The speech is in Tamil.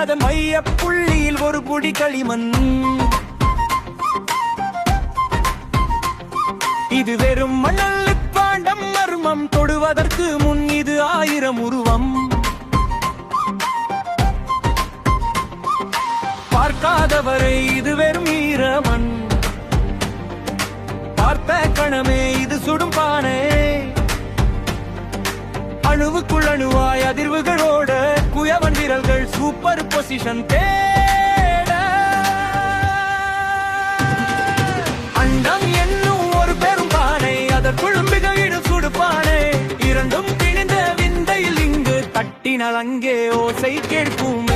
அதன் மைய புள்ளியில் ஒரு புடி களிமண். இது வெறும் மணல் பாண்டம், மர்மம் தொடுவதற்கு முன் இது 1000 உருவம். பார்க்காதவரை இது வெறும் ஈரமண், பார்த்த கணமே இது சுடும் பானை. அணுவுக்குள் அணுவாய் அதிர்வுகளோட குயவன் விரல்கள் சூப்பர் பொசிஷன் தேட. அண்டம் என்னும் ஒரு பெரும் பானை, அதற்குள் மிகையிடும் சுடுபானை. இரண்டும் பிணிந்த விந்தையில் இங்கு தட்டினால் அங்கே ஓசை கேட்கும்.